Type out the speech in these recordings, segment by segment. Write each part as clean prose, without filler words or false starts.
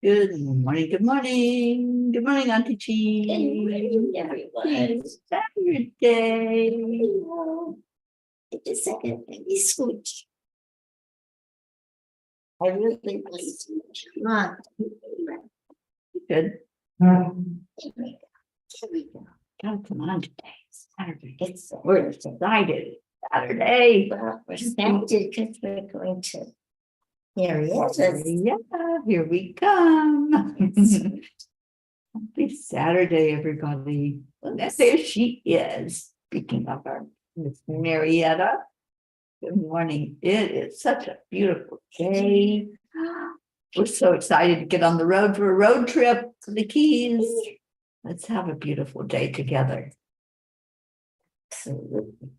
Good morning, good morning. Good morning, Auntie Chi. Good morning, everyone. It's Saturday. Just a second, let me switch. I really switch. Come on. Good. Here we go. Oh, come on today. It's Saturday. It's We're excited. Saturday. well, we're excited because we're going to. Here he is. Yeah, here we come. Yes. Happy Saturday, everybody. And there she is. Speaking of her, Miss Marietta. Good morning. It is such a beautiful day. We're so excited to get on the road for a road trip to the Keys. Let's have a beautiful day together. Absolutely.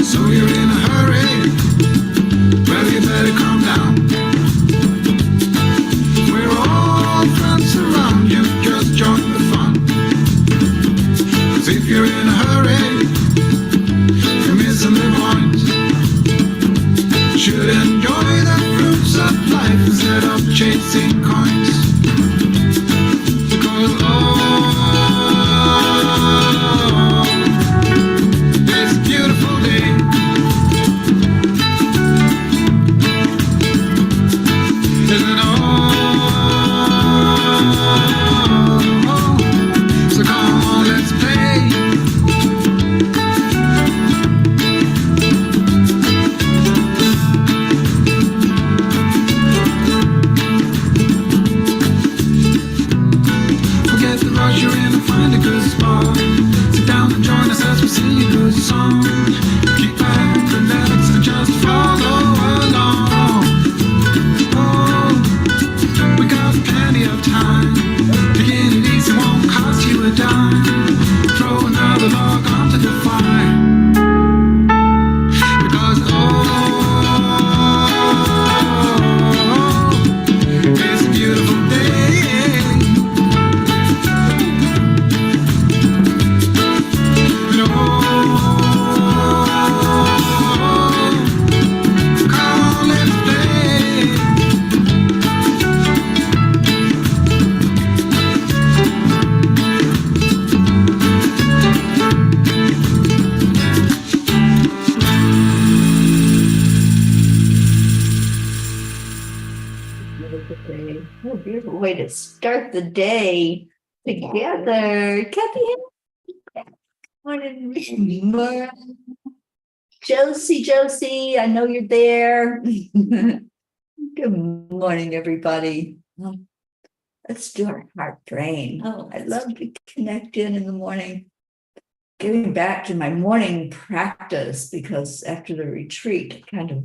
So you're in a hurry? Well, you better calm down. We're all friends around you, just join the fun. 'Cause if you're in a hurry, you're missing the point. Should enjoy the fruits of life instead of chasing coins. Because this beautiful day isn't all. So come on, let's play. Forget the rush you're in and find a good spot. Sit down and join us as we sing a good song. Keep back, relax, and just follow along. Oh, we got plenty of time. Taking it easy won't cost you a dime. Throw another log onto the fire. Because it's a beautiful day. And come on, let's play. Beautiful day. What a beautiful way to start the day together. Kathy, morning. Josie, I know you're there. Good morning, everybody. Let's do our heart drain. Oh, I love to connect in the morning. Getting back to my morning practice because after the retreat, I kind of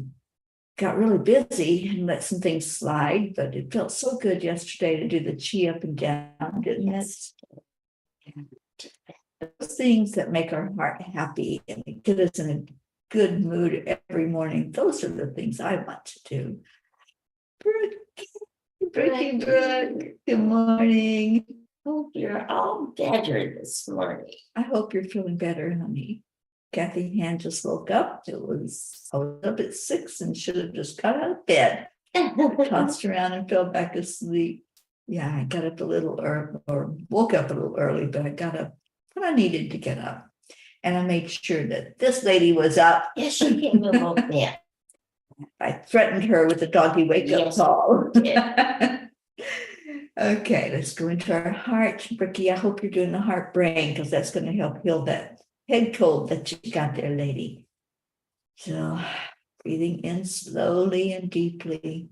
got really busy and let some things slide, but it felt so good yesterday to do the chi up and down, didn't it? Those things that make our heart happy and get us in a good mood every morning. Those are the things I want to do. Brooke, good morning. Hope you're all better this morning. I hope you're feeling better, honey. Kathy Hand just woke up. I was up at 6 and should have just got out of bed. Tossed around and fell back asleep. Yeah, I got up a little early, or woke up a little early, but I got up when I needed to get up. And I made sure that this lady was up. Yes, she came a little bit. I threatened her with a doggy wake up Yes, call. yeah. Okay, let's go into our heart. Bricky, I hope you're doing the heart brain because that's going to help heal that head cold that you got there, lady. So breathing in slowly and deeply.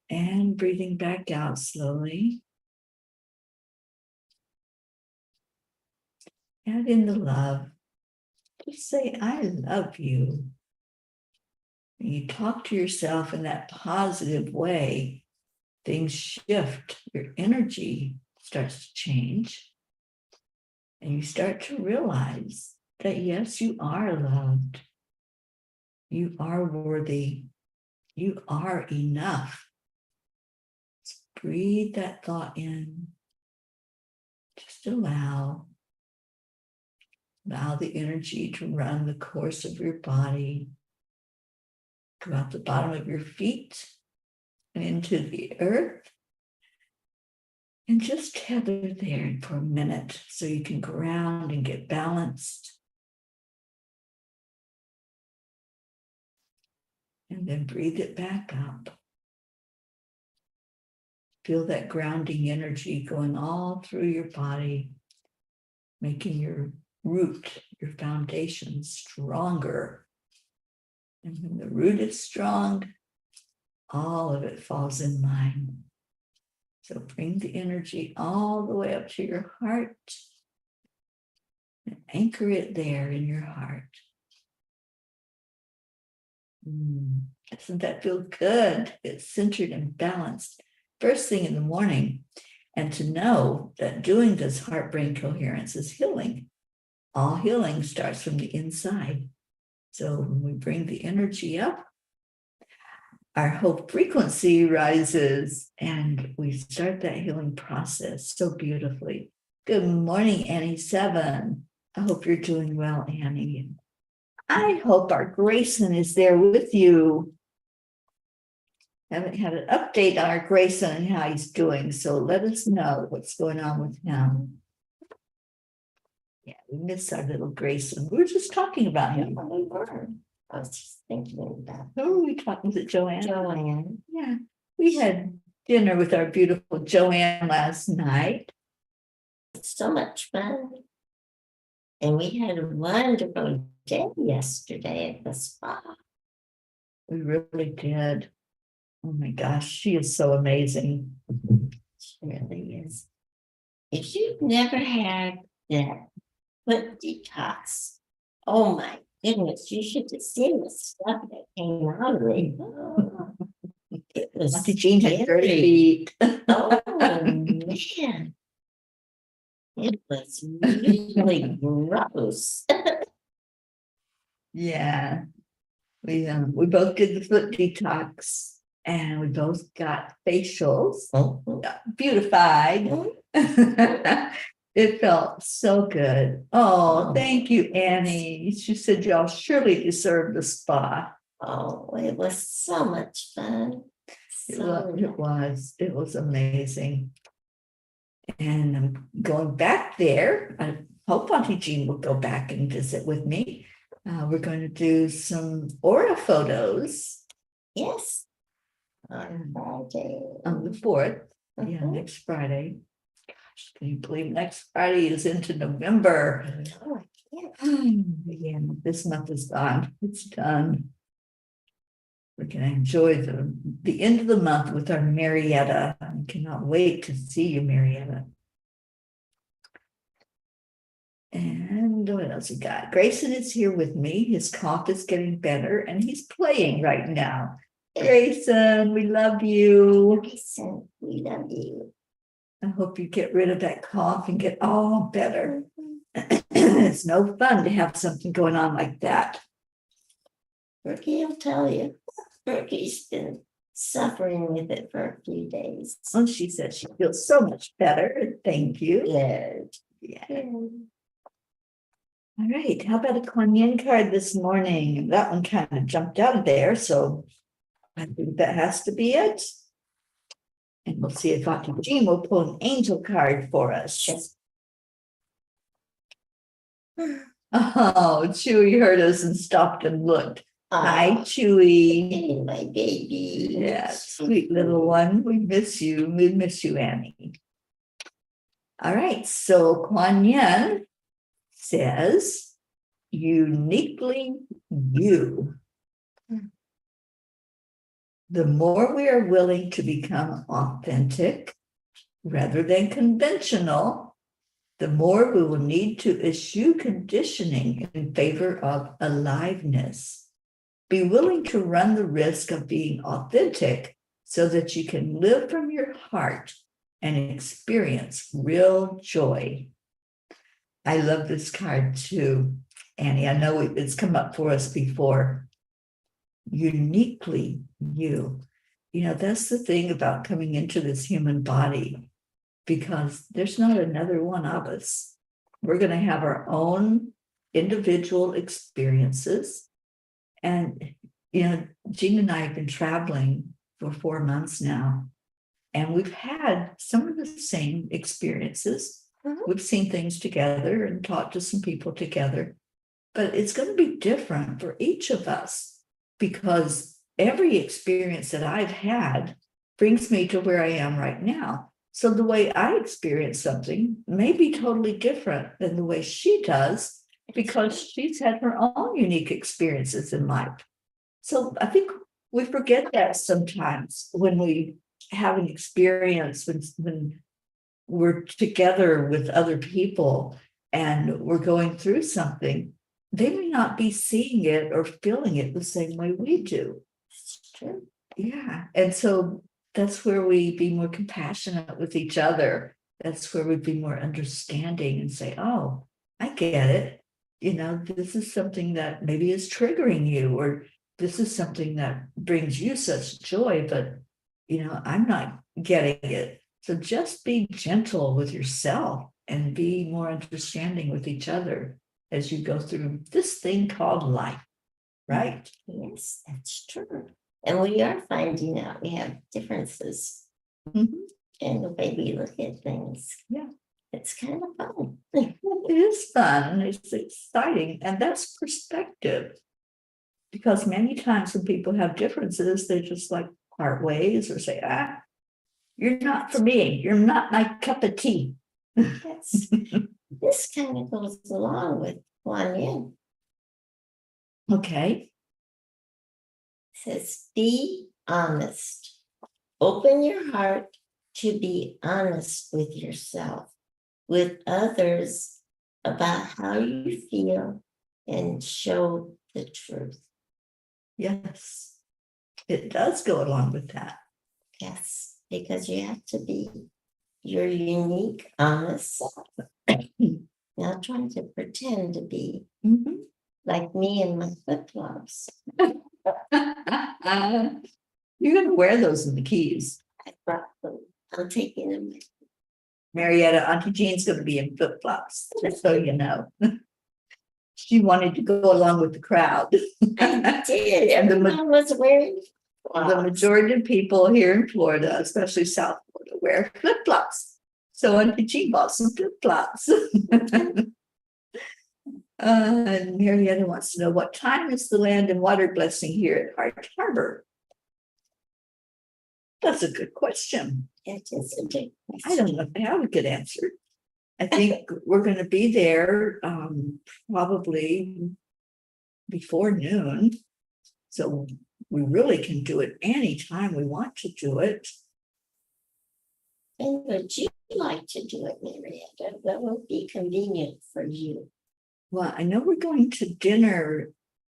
And breathing back out slowly. Add in the love. Just say, I love you. When you talk to yourself in that positive way, things shift, your energy starts to change. And you start to realize that yes, you are loved. You are worthy. You are enough. It's breathe that thought in. Just allow the energy to run the course of your body, go out the bottom of your feet and into the earth. And just tether there for a minute so you can ground and get balanced. And then breathe it back up. Feel that grounding energy going all through your body, making your root, your foundation stronger. And when the root is strong, all of it falls in line. So bring the energy all the way up to your heart and anchor it there in your heart. Doesn't that feel good? It's centered and balanced. First thing in the morning, and to know that doing this heart-brain coherence is healing. All healing starts from the inside. So when we bring the energy up, our hope frequency rises and we start that healing process so beautifully. Good morning, Annie 7. I hope you're doing well, Annie. I hope our Grayson is there with you. Haven't had an update on our Grayson and how he's doing, so let us know what's going on with him. Yeah, we miss our little Grayson. We were just talking about him. We were. I was just thinking about Who were we talking? Was it Joanne? Joanne. Yeah, we had dinner with our beautiful Joanne last night. So much fun. And we had a wonderful day yesterday at the spa. We really did. Oh my gosh, she is so amazing. She really is. If you've never had that foot detox, oh my goodness, you should have seen the stuff that came out of it. Oh, it was Auntie Jean had dirty scary. feet. Oh man. It was really gross. Yeah, we both did the foot detox and we both got facials, beautified. It felt so good. Oh, thank you, Annie. She said y'all surely deserve the spa. Oh, it was so much fun. It was amazing. And I'm going back there. I hope Auntie Jean will go back and visit with me. We're going to do some aura photos. Yes. On Friday. On the 4th. Yeah, Mhm. next Friday. Gosh, can you believe next Friday is into November? Oh, yeah. Yeah, this month is gone. It's done. We're going to enjoy the end of the month with our Marietta. I cannot wait to see you, Marietta. And what else we got? Grayson is here with me. His cough is getting better and he's playing right now. Grayson, we love you. Grayson, we love you. I hope you get rid of that cough and get all better. It's no fun to have something going on like that. Berkey will tell you. Berkey's been suffering with it for a few days. Oh, she said she feels so much better. Thank you. Good. Yeah. All right. How about a Kuan Yin card this morning? That one kind of jumped out of there. So I think that has to be it. And we'll see if Auntie Jean will pull an angel card for us. Yes. Oh, Chewy heard us and stopped and looked. Hi, Chewy. Hey, my baby. Yeah, sweet little one. We miss you. We miss you, Annie. All right. So Kuan Yin says, uniquely you. The more we are willing to become authentic rather than conventional, the more we will need to eschew conditioning in favor of aliveness. Be willing to run the risk of being authentic so that you can live from your heart and experience real joy. I love this card too, Annie. I know it's come up for us before. Uniquely you. that's the thing about coming into this human body, because there's not another one of us. We're going to have our own individual experiences. And, Jean and I have been traveling for 4 months now, and we've had some of the same experiences. We've seen things together and talked to some people together, but it's going to be different for each of us, because every experience that I've had brings me to where I am right now. So the way I experience something may be totally different than the way she does, because she's had her own unique experiences in life. So I think we forget that sometimes when we have an experience, when we're together with other people and we're going through something, they may not be seeing it or feeling it the same way we do. That's true. Yeah. And so that's where we be more compassionate with each other. That's where we'd be more understanding and say, oh, I get it. This is something that maybe is triggering you, or this is something that brings you such joy, but, I'm not getting it. So just be gentle with yourself and be more understanding with each other as you go through this thing called life, right? Yes, that's true. And we are finding out we have differences Mhm. in the way we look at things. Yeah. It's kind of fun. It is fun. It's exciting. And that's perspective. Because many times when people have differences, they just like part ways or say, you're not for me. You're not my cup of tea. Yes. This kind of goes along with Kuan Yin. Okay. It says, be honest. Open your heart to be honest with yourself, with others, about how you feel, and show the truth. Yes. It does go along with that. Yes, because you have to be your unique, honest self. Not trying to pretend to be Mhm. like me and my flip-flops. You're going to wear those in the Keys. I brought them. I'm taking them. Marietta, Auntie Jean's going to be in flip-flops, just so you know. She wanted to go along with the crowd. I did. And Everyone was wearing the majority of people here in Florida, especially South Florida, wear flip-flops. So Auntie Jean bought some flip-flops. And Marietta wants to know, what time is the land and water blessing here at Hart Harbor? That's a good question. It is a big I don't know if I have a good answer. I think we're going to be there probably before noon. So we really can do it anytime we want to do it. And would you like to do it, Marietta? That would be convenient for you. Well, I know we're going to dinner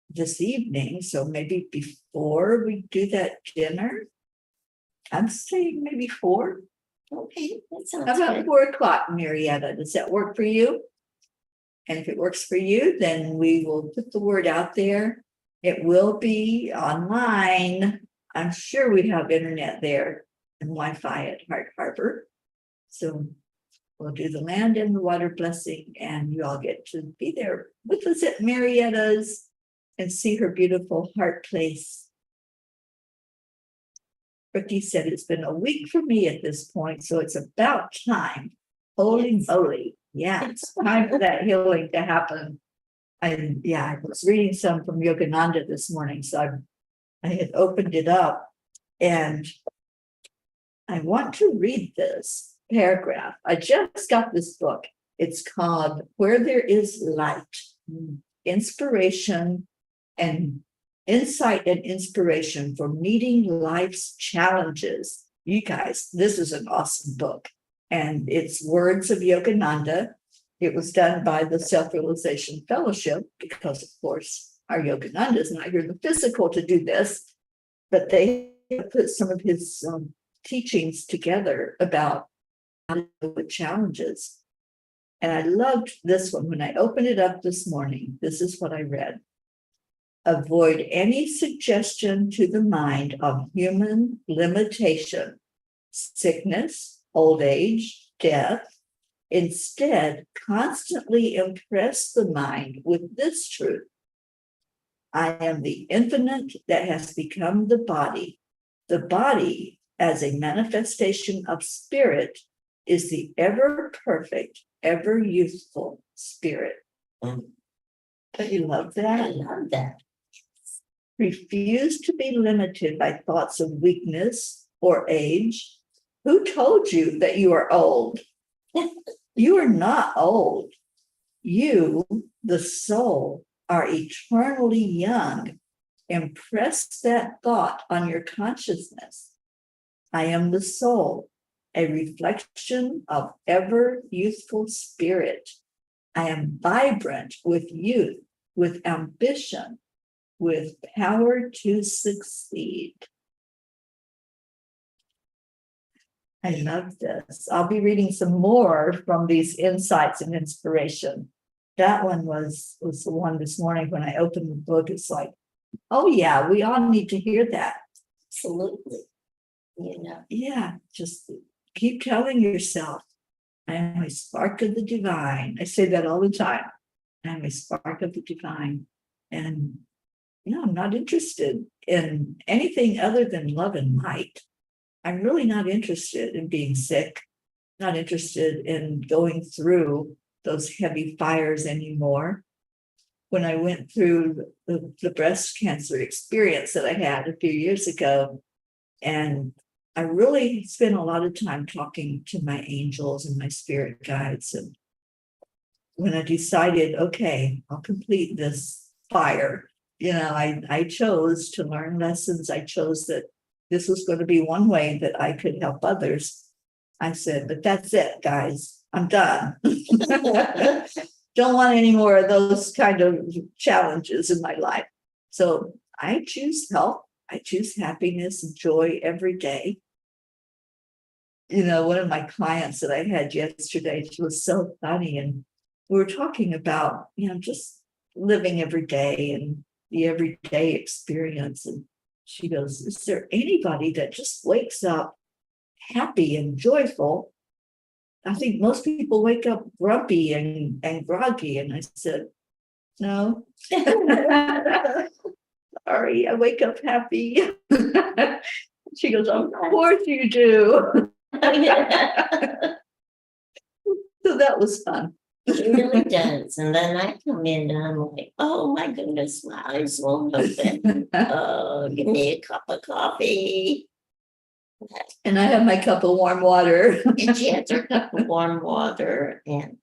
this evening, so maybe before we do that dinner, I'm saying maybe 4. Okay, that sounds How about good. 4:00, Marietta? Does that work for you? And if it works for you, then we will put the word out there. It will be online. I'm sure we have internet there and Wi-Fi at Hart Harbor. So we'll do the land and the water blessing, and you all get to be there with us at Marietta's and see her beautiful heart place. Ricky said it's been a week for me at this point, so it's about time. Holy moly. Yeah, it's time for that healing to happen. I was reading some from Yogananda this morning, so I had opened it up, and I want to read this paragraph. I just got this book. It's called Where There Is Light, Inspiration and Insight and Inspiration for Meeting Life's Challenges. You guys, this is an awesome book. And it's words of Yogananda. It was done by the Self-Realization Fellowship because, of course, our Yogananda is not here in the physical to do this, but they put some of his teachings together about how to deal with challenges. And I loved this one. When I opened it up this morning, this is what I read. Avoid any suggestion to the mind of human limitation, sickness, old age, death. Instead, constantly impress the mind with this truth. I am the infinite that has become the body. The body, as a manifestation of spirit, is the ever perfect, ever youthful spirit. Mm. Don't you love I that? love that. Refuse to be limited by thoughts of weakness or age. Who told you that you are old? You are not old. You, the soul, are eternally young. Impress that thought on your consciousness. I am the soul, a reflection of ever youthful spirit. I am vibrant with youth, with ambition, with power to succeed. I love this. I'll be reading some more from these insights and inspiration. That one was the one this morning when I opened the book. It's like, oh yeah, we all need to hear that. Absolutely. You know, Yeah, just keep telling yourself, I am a spark of the divine. I say that all the time. I am a spark of the divine. And I'm not interested in anything other than love and light. I'm really not interested in being sick, not interested in going through those heavy fires anymore. When I went through the breast cancer experience that I had a few years ago, and I really spent a lot of time talking to my angels and my spirit guides. And when I decided, okay, I'll complete this fire, I chose to learn lessons. I chose that this was going to be one way that I could help others. I said, but that's it, guys. I'm done. Don't want any more of those kind of challenges in my life. So I choose health. I choose happiness and joy every day. One of my clients that I had yesterday, she was so funny. And we were talking about, just living every day and the everyday experience. And she goes, is there anybody that just wakes up happy and joyful? I think most people wake up grumpy and groggy. And I said, no. Sorry, I wake up happy. She goes, of course you do. So that was fun. it really does. And then I come in and I'm like, oh my goodness, my eyes won't open. Oh, give me a cup of coffee. And I have my cup of warm water. And she has her cup of warm water, and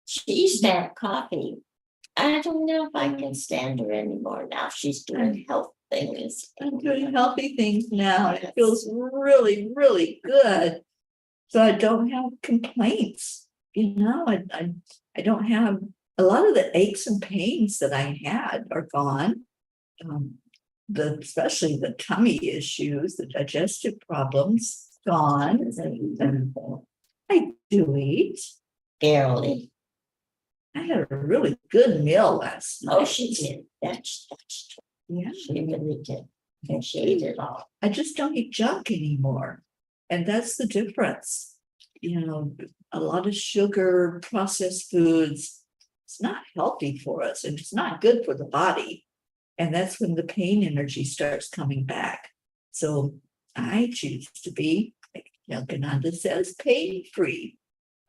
she used to have coffee. I don't know if I can stand her anymore now. She's doing health things. I'm doing healthy things now. It feels really, really good. So I don't have complaints. I don't have a lot of the aches and pains that I had are gone. Especially the tummy issues, the digestive problems, gone. I do eat. Barely. I had a really good meal last night. Oh, she did. That's true. Yeah. She really did. And she ate it all. I just don't eat junk anymore. And that's the difference. A lot of sugar, processed foods, it's not healthy for us and it's not good for the body. And that's when the pain energy starts coming back. So I choose to be, like Gananda says, pain-free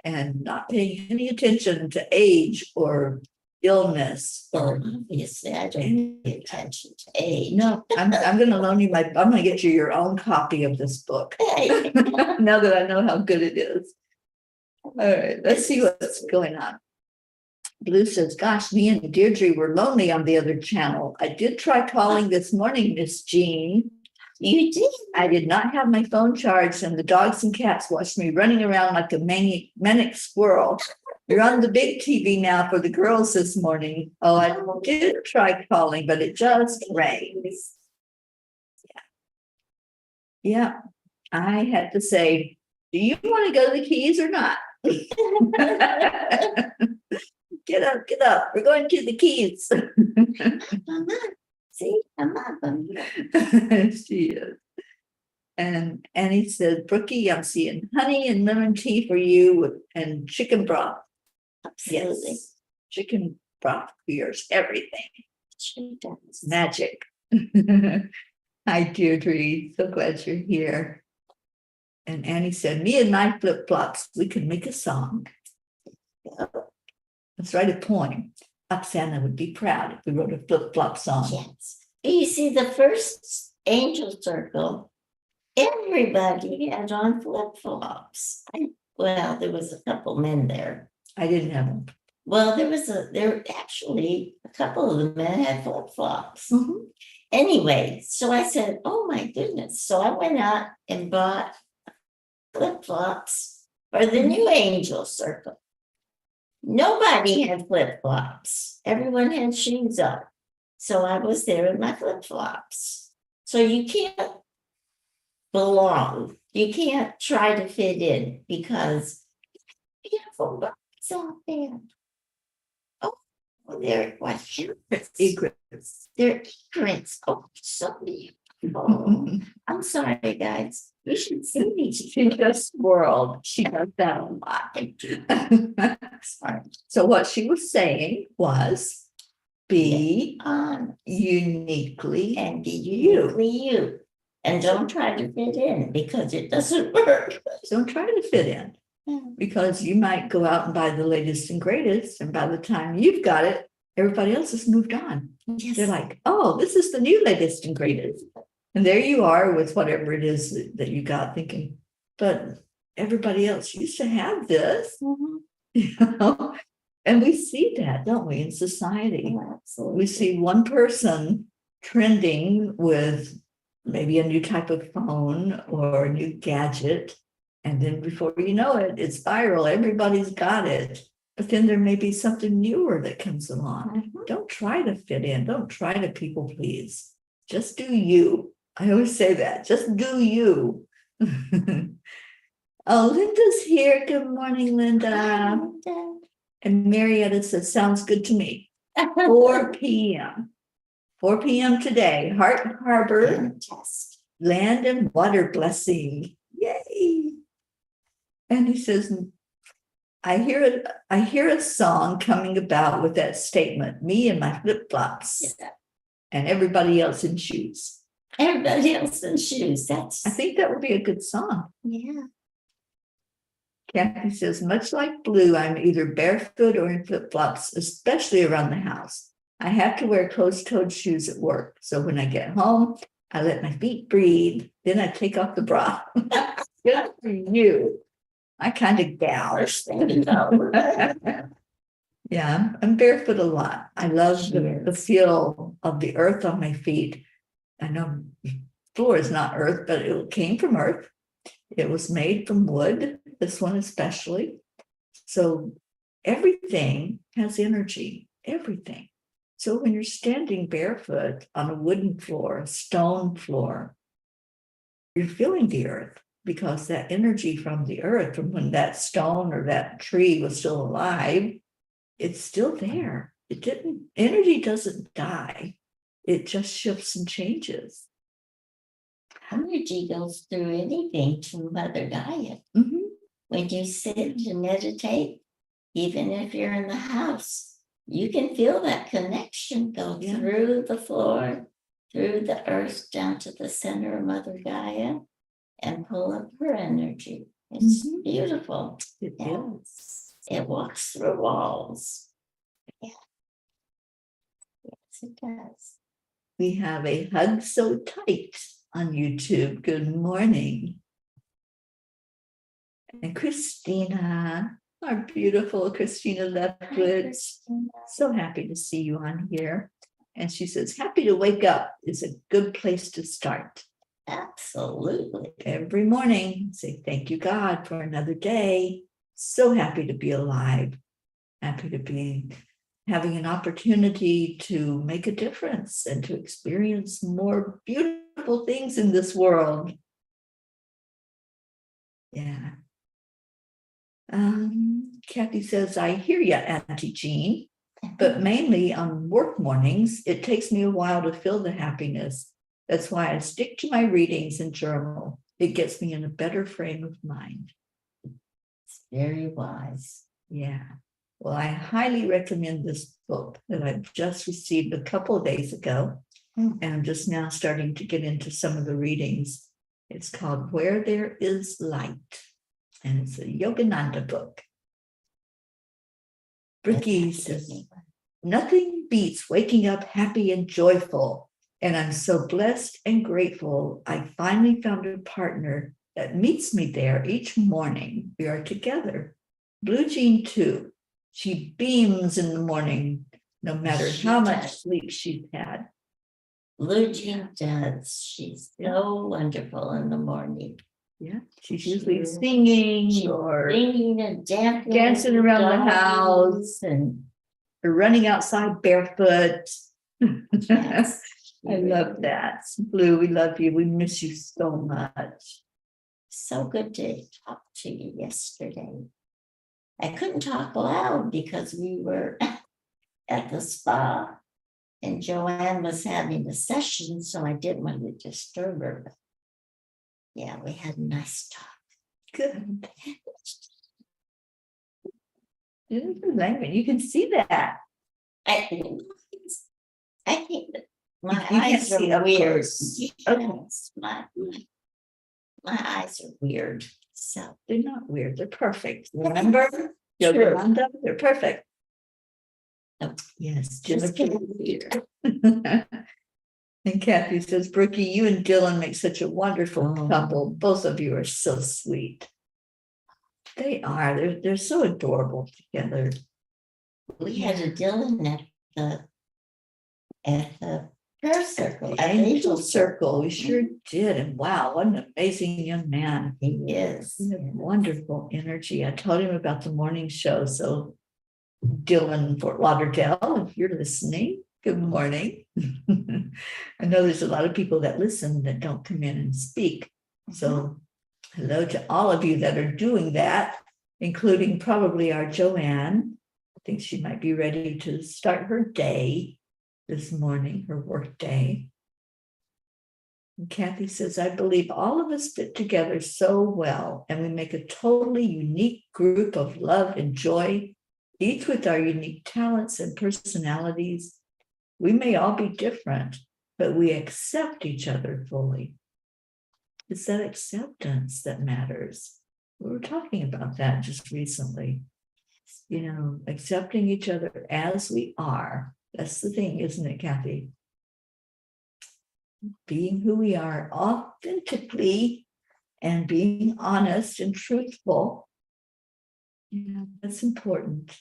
and not paying any attention to age or illness or Obviously, I don't pay attention to age. no. I'm going to loan you I'm going to get you your own copy of this book. Hey. Now that I know how good it is. All right, let's see what's going on. Blue says, gosh, me and Deirdre were lonely on the other channel. I did try calling this morning, Miss Jean. You did? I did not have my phone charged, and the dogs and cats watched me running around like a manic squirrel. You're on the big TV now for the girls this morning. Oh, I did try calling, but it just rings. Yeah. I had to say, do you want to go to the Keys or not? Get up. We're going to the Keys. See, I'm up. She is. And Annie said, Brookie, I'm seeing honey and lemon tea for you and chicken broth. Absolutely. Yes, chicken broth cures everything. She does. Magic. Hi, Deirdre. So glad you're here. And Annie said, me and my flip-flops, we could make a song. Let's write a poem. Oksana would be proud if we wrote a flip-flop song. Yes. You see, the first angel circle, everybody had on flip-flops. Well, there was a couple men there. I didn't have them. Well, there actually a couple of the men had flip-flops. Mhm. Anyway, so I said, oh my goodness. So I went out and bought flip-flops for the new angel circle. Nobody had flip-flops. Everyone had shoes on. So I was there in my flip-flops. So you can't belong. You can't try to fit in because beautiful birds out there. Oh, they're what? Egrets. They're egrets. Oh, so beautiful. I'm sorry, guys. You should see these. She just swirled. She does that a lot. Sorry. So what she was saying was, be uniquely And be uniquely you. And don't try to fit in because it doesn't work. Don't try to fit in, because you might go out and buy the latest and greatest, and by the time you've got it, everybody else has moved on. Yes. They're like, oh, this is the new latest and greatest. And there you are with whatever it is that you got, thinking, but everybody else used to have this. Mhm. You know? And we see that, don't we, in society? Oh, absolutely. We see one person trending with maybe a new type of phone or a new gadget. And then before you know it, it's viral. Everybody's got it. But then there may be something newer that comes along. Mhm. Don't try to fit in. Don't try to people please. Just do you. I always say that. Just do you. Oh, Linda's here. Good morning, Linda. And Marietta says, sounds good to me. 4 p.m. 4 p.m. today. Heart Harbor, Fantastic. land and water blessing. Yay. And he says, I hear a song coming about with that statement, me and my flip-flops Yeah. and everybody else in shoes. Everybody else in shoes. That's I think that would be a good song. yeah. Kathy says, much like Blue, I'm either barefoot or in flip-flops, especially around the house. I have to wear closed-toed shoes at work. So when I get home, I let my feet breathe. Then I take off the bra. Good for you. I kind of gouge. Yeah, I'm barefoot a lot. I love the feel of the earth on my feet. I know floor is not earth, but it came from earth. It was made from wood, this one especially. So everything has energy, everything. So when you're standing barefoot on a wooden floor, a stone floor, you're feeling the earth, because that energy from the earth, from when that stone or that tree was still alive, it's still there. Energy doesn't die. It just shifts and changes. Energy goes through anything to Mother Gaia. Mhm. When you sit and meditate, even if you're in the house, you can feel that connection go Yeah. through the floor, through the earth, down to the center of Mother Gaia, and pull up her energy. It's Mhm. beautiful. It Yeah. is. It walks through walls. Yeah. Yes, it does. We have a hug so tight on YouTube. Good morning. And Christina, our beautiful Christina Leftwich. So happy to see you on here. And she says, happy to wake up is a good place to start. Absolutely. Every morning, say thank you, God, for another day. So happy to be alive. Happy to be having an opportunity to make a difference and to experience more beautiful things in this world. Yeah. Kathy says, I hear you, Auntie Jean. But mainly on work mornings, it takes me a while to feel the happiness. That's why I stick to my readings and journal. It gets me in a better frame of mind. It's very wise. Yeah. Well, I highly recommend this book that I've just received a couple of days ago. And I'm just now starting to get into some of the readings. It's called Where There Is Light. And it's a Yogananda book. Bricky says, nothing beats waking up happy and joyful. And I'm so blessed and grateful. I finally found a partner that meets me there each morning. We are together. Blue Jean too. She beams in the morning, no matter how much sleep she's had. Blue Jean does. She's so wonderful in the morning. Yeah, she's usually singing or Singing and dancing around the house and or running outside barefoot. yes, I love that. Blue, we love you. We miss you so much. so good to talk to you yesterday. I couldn't talk loud because we were at the spa and Joanne was having a session, so I didn't want to disturb her. But yeah, we had a nice talk. Good. You can see that. I think that my You can't eyes see are up weird. close. Yes, my eyes are weird. So They're not weird. They're perfect. Remember? Sure. Yolanda, they're perfect. Oh, Yes, just Jennifer. getting weird. And Kathy says, Brookie, you and Dylan make such a wonderful Oh. couple. Both of you are so sweet. They are. They're so adorable together. We had a Dylan at the prayer circle, at Angel Circle. We sure did. And wow, what an amazing young man. He is. He had wonderful energy. I told him about the morning show. So Dylan, Fort Lauderdale, if you're listening, good morning. I know there's a lot of people that listen that don't come in and speak. So hello to all of you that are doing that, including probably our Joanne. I think she might be ready to start her day this morning, her work day. And Kathy says, I believe all of us fit together so well, and we make a totally unique group of love and joy, each with our unique talents and personalities. We may all be different, but we accept each other fully. It's that acceptance that matters. We were talking about that just recently. You know, accepting each other as we are. That's the thing, isn't it, Kathy? Being who we are authentically and being honest and truthful. Yeah, that's important.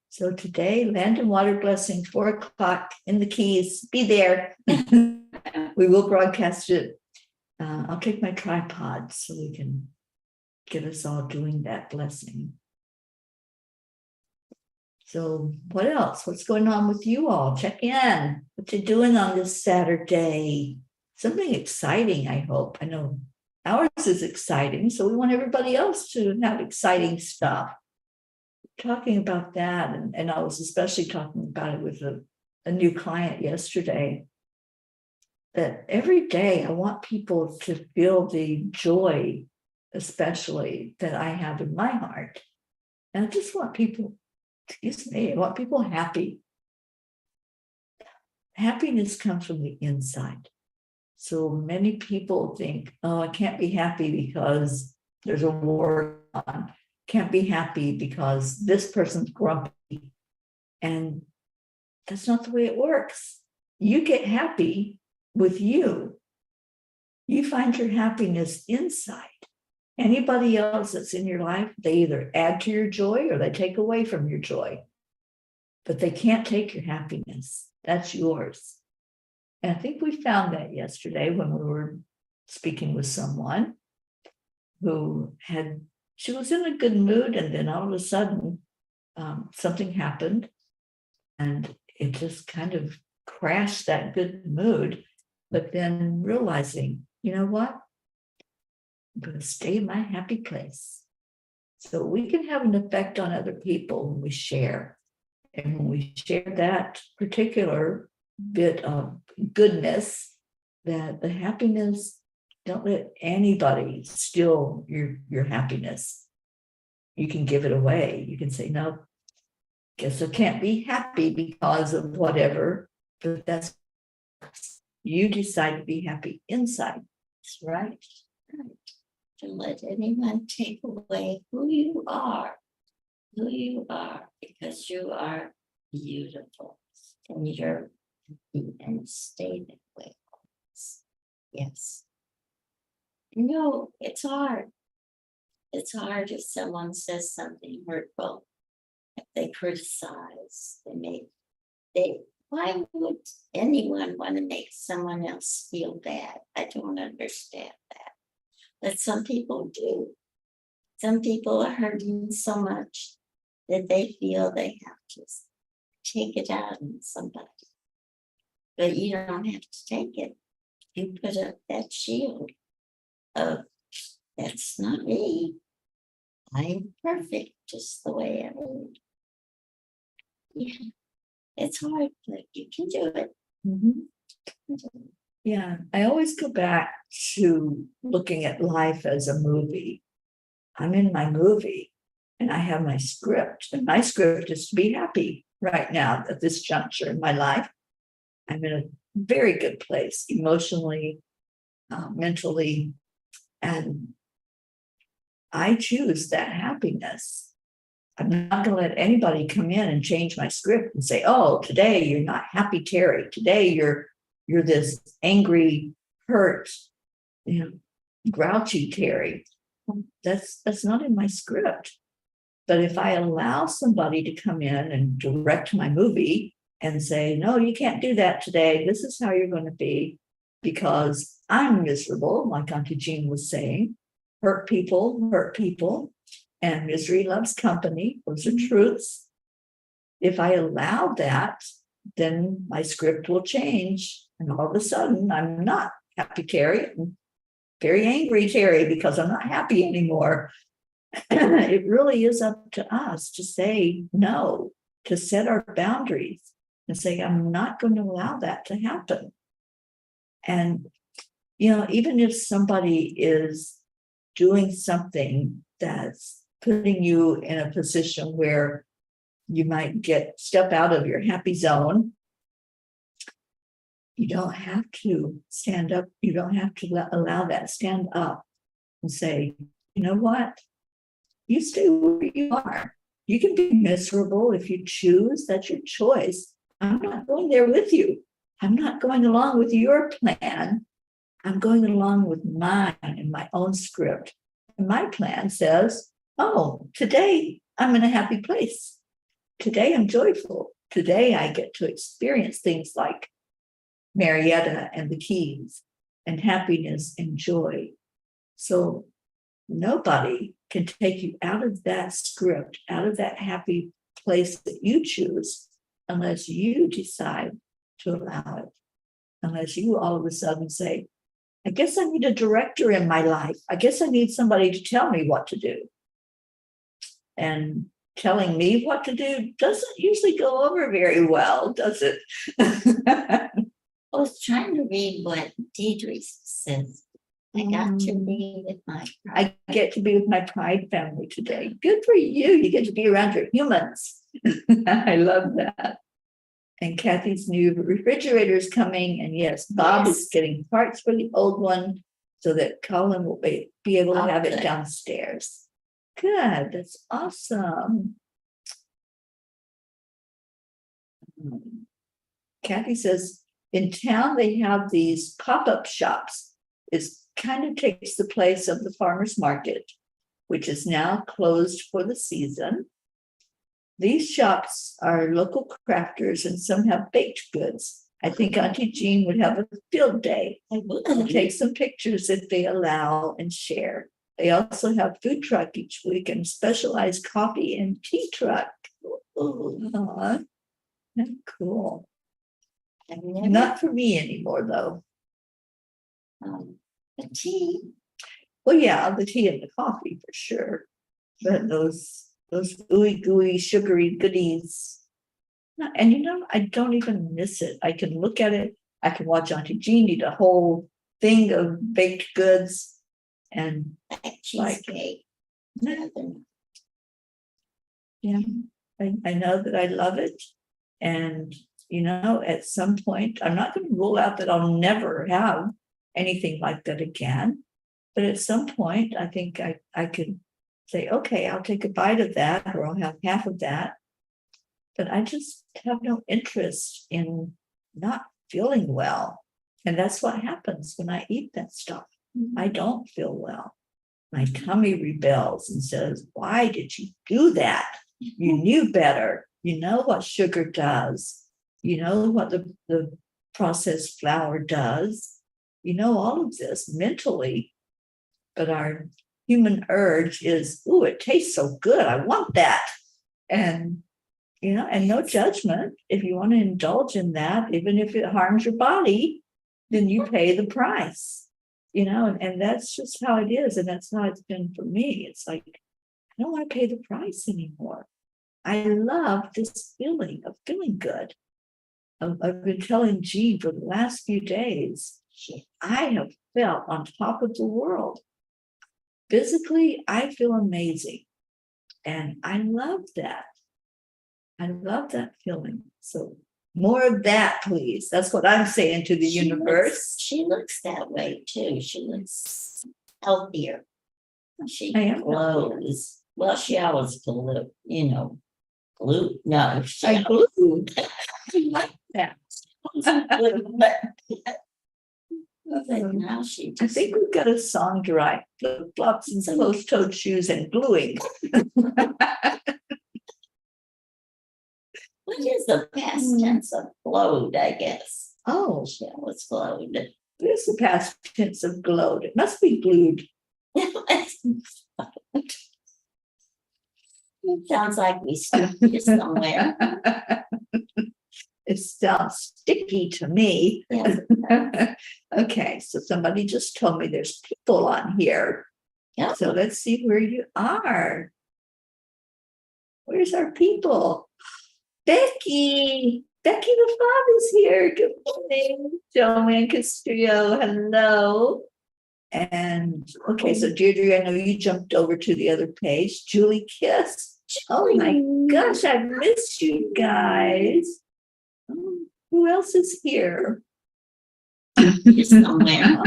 So today, land and water blessing, 4:00 in the Keys. Be there. We will broadcast it. I'll take my tripod so we can get us all doing that blessing. So what else? What's going on with you all? Check in. What you doing on this Saturday? Something exciting, I hope. I know ours is exciting, so we want everybody else to have exciting stuff. Talking about that, and I was especially talking about it with a new client yesterday, that every day I want people to feel the joy, especially that I have in my heart. And I just want people, I want people happy. Happiness comes from the inside. So many people think, oh, I can't be happy because there's a war on. Can't be happy because this person's grumpy. And that's not the way it works. You get happy with you. You find your happiness inside. Anybody else that's in your life, they either add to your joy or they take away from your joy. But they can't take your happiness. That's yours. And I think we found that yesterday when we were speaking with someone who she was in a good mood, and then all of a sudden something happened and it just kind of crashed that good mood. But then realizing, you know what? I'm going to stay in my happy place. So we can have an effect on other people when we share. And when we share that particular bit of goodness, that the happiness, don't let anybody steal your happiness. You can give it away. You can say, no, guess I can't be happy because of whatever, but that's, you decide to be happy inside. That's right. Right. Don't let anyone take away who you are, because you are beautiful and you're happy and stay that way. Yes. It's hard. It's hard if someone says something hurtful. If they criticize, why would anyone want to make someone else feel bad? I don't understand that. But some people do. Some people are hurting so much that they feel they have to take it out on somebody. But you don't have to take it. You put up that shield of, that's not me. I'm perfect just the way I am. Yeah, it's hard, but you can do it. Yeah, I always go back to looking at life as a movie. I'm in my movie and I have my script, and my script is to be happy right now at this juncture in my life. I'm in a very good place emotionally, mentally, and I choose that happiness. I'm not going to let anybody come in and change my script and say, oh, today you're not happy, Teri. Today you're this angry, hurt, grouchy Teri. That's not in my script. But if I allow somebody to come in and direct my movie and say, no, you can't do that today. This is how you're going to be, because I'm miserable, like Auntie Jean was saying. Hurt people, and misery loves company. Those are truths. If I allow that, then my script will change. And all of a sudden, I'm not happy Teri. I'm very angry Teri because I'm not happy anymore. It really is up to us to say no, to set our boundaries and say, I'm not going to allow that to happen. And, even if somebody is doing something that's putting you in a position where you might step out of your happy zone, you don't have to stand up. You don't have to allow that. Stand up and say, you know what? You stay where you are. You can be miserable if you choose. That's your choice. I'm not going there with you. I'm not going along with your plan. I'm going along with mine and my own script. And my plan says, oh, today I'm in a happy place. Today I'm joyful. Today I get to experience things like Marietta and the Keys and happiness and joy. So nobody can take you out of that script, out of that happy place that you choose, unless you decide to allow it. Unless you all of a sudden say, I guess I need a director in my life. I guess I need somebody to tell me what to do. And telling me what to do doesn't usually go over very well, does it? I was trying to read what Deidre says. I got to be with my pride. I get to be with my pride family today. Good for you. You get to be around your humans. I love that. And Kathy's new refrigerator is coming. And yes, Bob is getting parts for the old one so that Colin will be able to have it downstairs. Good. That's awesome. Kathy says, in town, they have these pop-up shops. It kind of takes the place of the farmer's market, which is now closed for the season. These shops are local crafters and some have baked goods. I think Auntie Jean would have a field day. I would take some pictures if they allow and share. They also have food truck each week and specialized coffee and tea truck. Ooh, that's cool. Not for me anymore, though. The tea. Well, yeah, the tea and the coffee for sure. But those ooey gooey sugary goodies, And I don't even miss it. I can look at it. I can watch Auntie Jean eat a whole thing of baked goods. And Cheesecake. yeah, I know that I love it. And, at some point, I'm not going to rule out that I'll never have anything like that again. But at some point, I think I could say, okay, I'll take a bite of that, or I'll have half of that. But I just have no interest in not feeling well. And that's what happens when I eat that stuff. I don't feel well. My tummy rebels and says, why did you do that? You knew better. You know what sugar does. You know what the processed flour does. You know all of this mentally. But our human urge is, ooh, it tastes so good. I want that. And and no judgment. If you want to indulge in that, even if it harms your body, then you pay the price. And that's just how it is. And that's how it's been for me. It's like, I don't want to pay the price anymore. I love this feeling of feeling good. I've been telling Jean for the last few days, I have felt on top of the world. Physically, I feel amazing. And I love that. I love that feeling. So more of that, please. That's what I'm saying to the universe. She looks that way too. She looks healthier. She I am glows. Well, she always glowed, glue. No, she I glued. I like that. But now she I just, think we've got a song to write. Flip-flops and closed-toed shoes and gluing. what is the past tense of glowed, I guess. Oh, She always glowed. there's the past tense of glowed. It must be glued. Sounds like we stuck you somewhere. It sounds sticky to me. Yes. Okay, so somebody just told me there's people on here. Yeah. So let's see where you are. Where's our people? Becky the Father's here. Good morning. Joanne Castillo, hello. And okay, so Deirdre, I know you jumped over to the other page. Julie Kiss. Oh my gosh, I missed you guys. Who else is here? Just somewhere.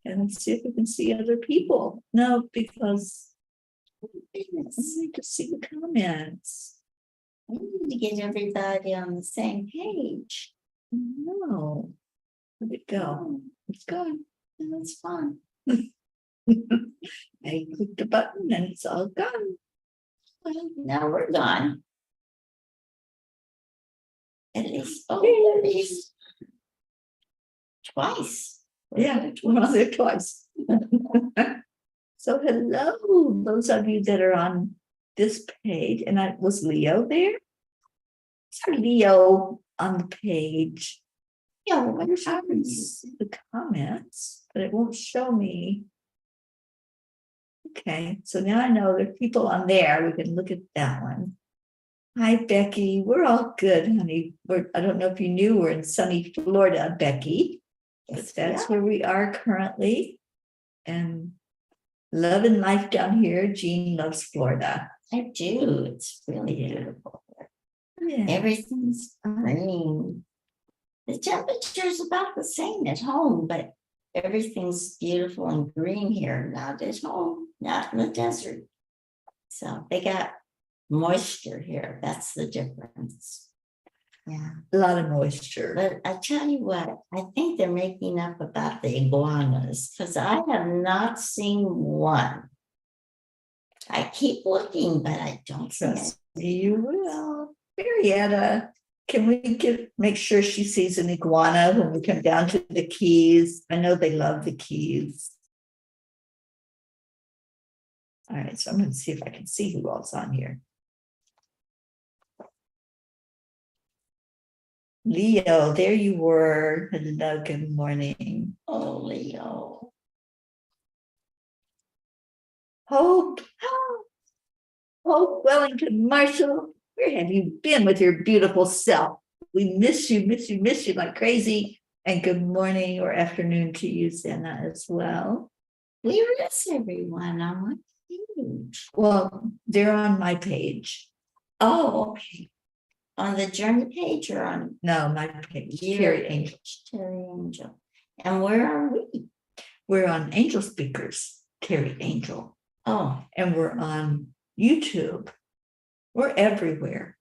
And let's see if we can see other people. No, because I Goodness. need to see the comments. We need to get everybody on the same page. No. Where'd it go? It's gone. That's fun. I clicked the button and it's all gone. Well, now we're gone. At least twice. Yeah, we're on there twice. So hello, those of you that are on this page, and I was Leo there. Is there Leo on the page? Yeah, I wish I could see the comments, but it won't show me. Okay, so now I know there's people on there. We can look at that one. Hi, Becky. We're all good, honey. I don't know if you knew we're in sunny Florida, Becky. But that's where we are currently. And loving life down here. Jean loves Florida. I do. It's really beautiful. Yeah. Everything's green. The temperature's about the same at home, but everything's beautiful and green here, not at home, not in the desert. So they got moisture here. That's the difference. Yeah. A lot of moisture. But I tell you what, I think they're making up about the iguanas because I have not seen one. I keep looking, but I don't see it. Trust me, you will. Marietta, can we make sure she sees an iguana when we come down to the Keys? I know they love the Keys. All right, so I'm going to see if I can see who else on here. Leo, there you were. Hello, good morning. Oh, Leo. Hope Wellington, Marshall, where have you been with your beautiful self? We miss you, miss you, miss you like crazy. And good morning or afternoon to you, Zena, as well. Where is everyone on what page? Well, they're on my page. Oh, okay. On the journey page or on No, my page, your Teri Angel. page? Teri Angel. And where are we? We're on Angel Speakers, Teri Angel. Oh, And we're on YouTube. We're everywhere.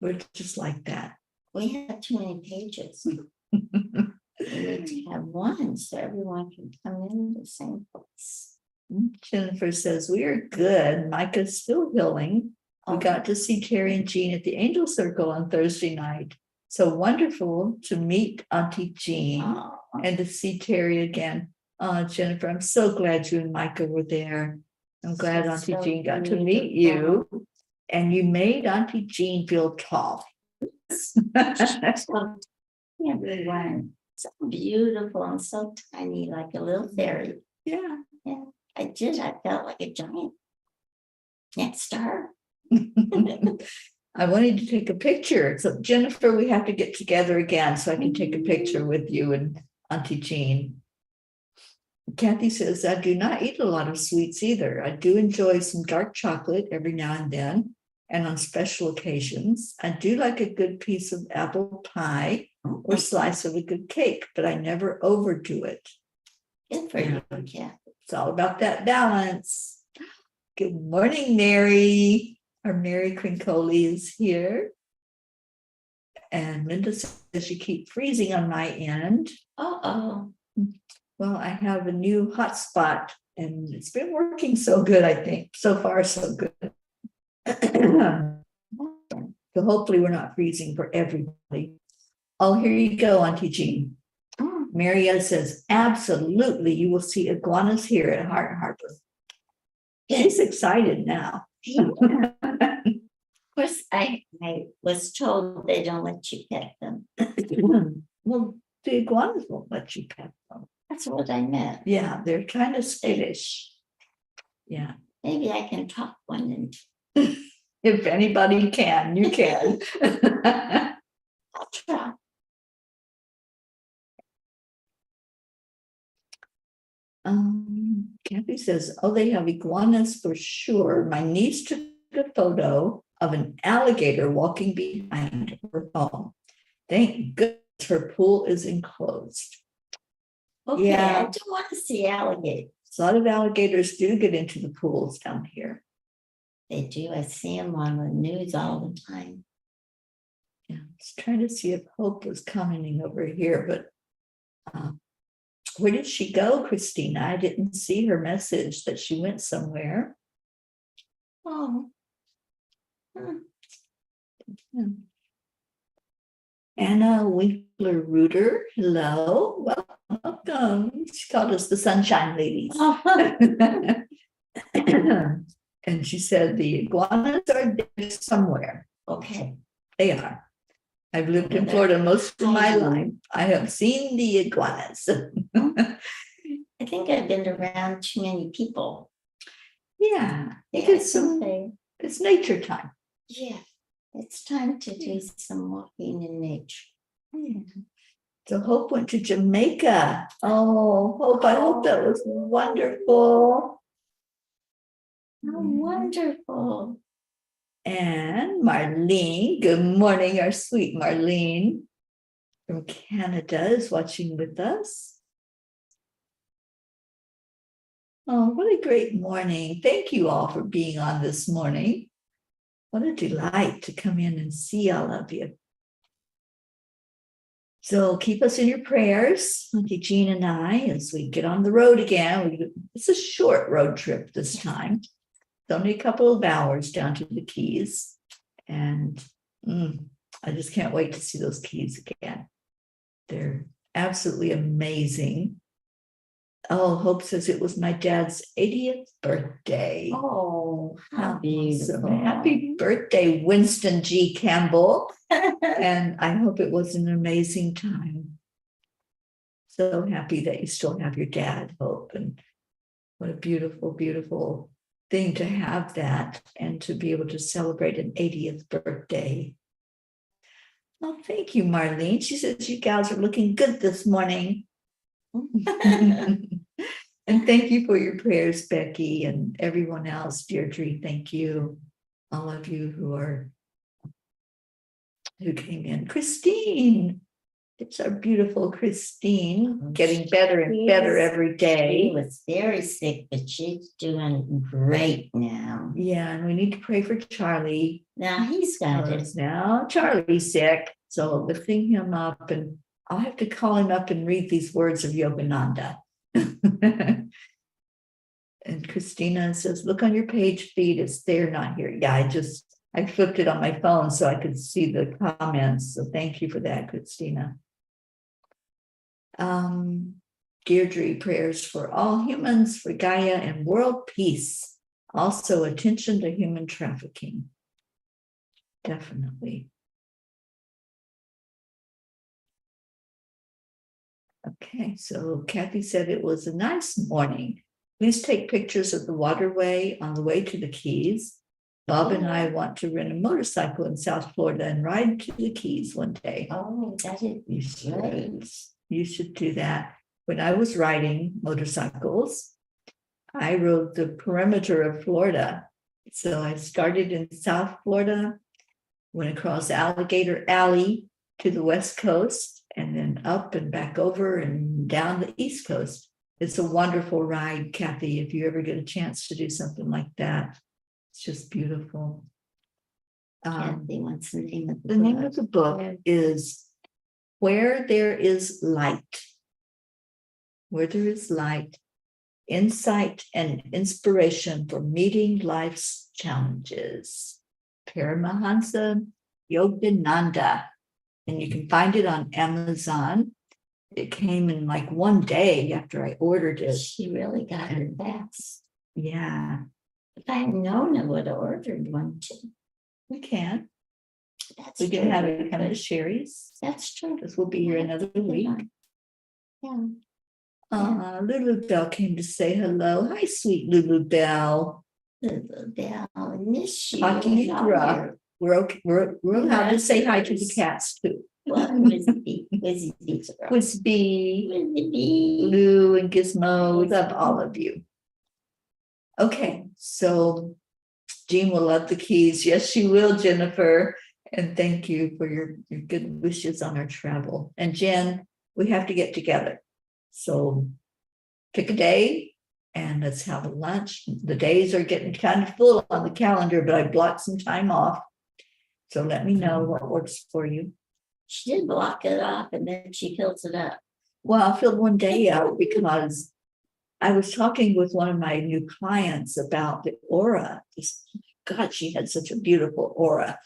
We're just like that. we have too many pages. We need to have one so everyone can come in the same place. Jennifer says, we are good. Micah's still healing. We Oh. got to see Terry and Jean at the Angel Circle on Thursday night. So wonderful to meet Auntie Jean Oh, and to see Terry again. Jennifer, I'm so glad you and Micah were there. I'm glad She's Auntie so Jean got to meet you. And you made Auntie Jean feel tall. so everyone, so beautiful and so tiny, like a little fairy. Yeah. Yeah, I felt like a giant next to her. I wanted to take a picture. So Jennifer, we have to get together again so I can take a picture with you and Auntie Jean. Kathy says, I do not eat a lot of sweets either. I do enjoy some dark chocolate every now and then, and on special occasions. I do like a good piece of apple pie or slice of a good cake, but I never overdo it. Good for you, Kathy. It's all about that balance. Good morning, Mary. Our Mary Crincoli is here. And Linda says you keep freezing on my end. Uh-oh. Well, I have a new hotspot and it's been working so good, I think. So far, so good. So hopefully we're not freezing for everybody. Oh, here you go, Auntie Jean. Marietta says, absolutely, you will see iguanas here at Heart Harbor. She's excited now. Of course, I was told they don't let you pet them. Well, the iguanas won't let you pet them. That's what I meant. Yeah, they're kind of skittish. Yeah. Maybe I can talk one into. If anybody can, you can. I'll try. Kathy says, oh, they have iguanas for sure. My niece took a photo of an alligator walking behind her home. Thank goodness her pool is enclosed. Okay, Yeah. I don't want to see alligators. A lot of alligators do get into the pools down here. They do. I see them on the news all the time. Yeah, I was trying to see if Hope was commenting over here, but where did she go, Christina? I didn't see her message that she went somewhere. Oh. Anna Winkler-Reuter, hello, welcome. She called us the Sunshine Ladies. And she said the iguanas are there somewhere. Okay. They are. I've lived in Florida most of my life. I have seen the iguanas. I think I've been around too many people. Yeah, Yeah, it's nature time. yeah, it's time to do some walking in nature. Yeah. So Hope went to Jamaica. Oh, Hope, I hope that was wonderful. How wonderful. And Marlene, good morning, our sweet Marlene from Canada is watching with us. Oh, what a great morning. Thank you all for being on this morning. What a delight to come in and see all of you. So keep us in your prayers, Auntie Jean and I, as we get on the road again. It's a short road trip this time. It's only a couple of hours down to the Keys. And I just can't wait to see those Keys again. They're absolutely amazing. Oh, Hope says it was my dad's 80th birthday. Oh, how beautiful. Happy birthday, Winston G. Campbell. And I hope it was an amazing time. So happy that you still have your dad, Hope. And what a beautiful, beautiful thing to have that and to be able to celebrate an 80th birthday. Well, thank you, Marlene. She says you gals are looking good this morning. And thank you for your prayers, Becky, and everyone else. Deirdre, thank you. All of you who came in. Christine, it's our beautiful Christine, getting better and better every She day. was very sick, but she's doing great now. Yeah, and we need to pray for Charlie. Now he's got it. Because now Charlie's sick, so lifting him up, and I'll have to call him up and read these words of Yogananda. And Christina says, look on your page feed, it's there, not here. Yeah, I flipped it on my phone so I could see the comments. So thank you for that, Christina. Deirdre, prayers for all humans, for Gaia and world peace. Also attention to human trafficking. Definitely. Okay, so Kathy said it was a nice morning. Please take pictures of the waterway on the way to the Keys. Bob and I want to rent a motorcycle in South Florida and ride to the Keys one day. Oh, that is great. You should do that. When I was riding motorcycles, I rode the perimeter of Florida. So I started in South Florida, went across Alligator Alley to the West Coast, and then up and back over and down the East Coast. It's a wonderful ride, Kathy, if you ever get a chance to do something like that. It's just beautiful. Kathy wants the name of The name of the book is Where There Is Light. Where There Is Light, Insight and Inspiration for Meeting Life's Challenges. Paramahansa Yogananda. And you can find it on Amazon. It came in like one day after I ordered it. She really got it fast. Yeah, If I had known, I would have ordered one too. we can. That's We can true. have it come to Sherry's That's true. because we'll be here another week. Yeah. Lulu Bell came to say hello. Hi, sweet Lulu Bell. Little Bell, I miss you. Hockey You're Gruff. here. We're allowed to say hi to the cats too. Well, Wizzy, Wizzy, Whizbee, Wizzy. Lou, and Gizmo. Love all of you. Okay, so Jean will love the Keys. Yes, she will, Jennifer. And thank you for your good wishes on our travel. And Jen, we have to get together. So pick a day and let's have a lunch. The days are getting kind of full on the calendar, but I blocked some time off. So let me know what works for you. She did block it off and then she fills it up. Well, I filled one day out because I was talking with one of my new clients about the aura. God, she had such a beautiful aura.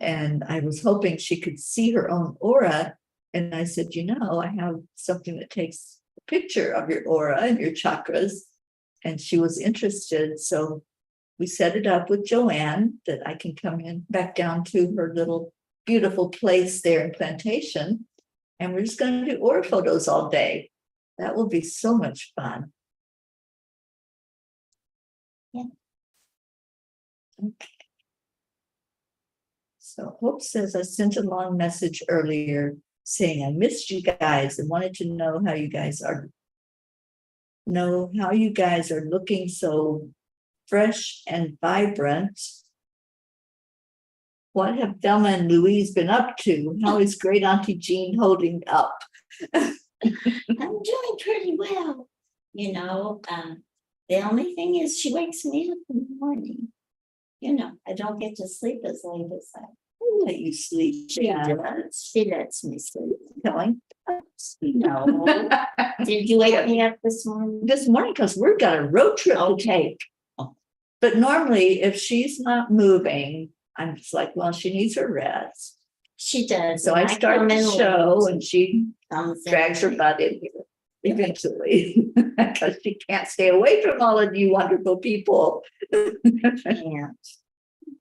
And I was hoping she could see her own aura. And I said, I have something that takes a picture of your aura and your chakras. And she was interested. So we set it up with Joanne that I can come in back down to her little beautiful place there in Plantation. And we're just going to do aura photos all day. That will be so much fun. Yeah. Okay. So Hope says, I sent a long message earlier saying I missed you guys and wanted to know how you guys are looking so fresh and vibrant. What have Thelma and Louise been up to? How is great Auntie Jean holding up? I'm doing pretty well. The only thing is she wakes me up in the morning. I don't get to sleep as late as I Let you sleep. She does. She lets me sleep. Telling. No. Did you wake me up this morning? This morning, because we've got a road trip to take. Oh. But normally, if she's not moving, I'm just like, well, she needs her rest. She does. So I start the show and she drags her butt in here eventually because she can't stay away from all of you wonderful people. Can't.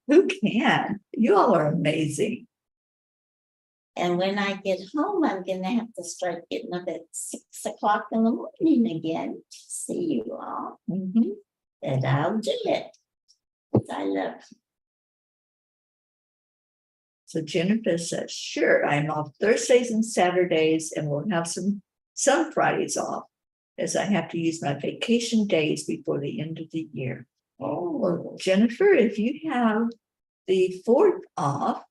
Who can? You all are amazing. And when I get home, I'm going to have to start getting up at 6 o'clock in the morning again to see you all. Mm-hmm. And I'll do it. I love So Jennifer says, sure, I'm off Thursdays and Saturdays, and we'll have some Fridays off, as I have to use my vacation days before the end of the year. Well, Jennifer, if you have the 4th off,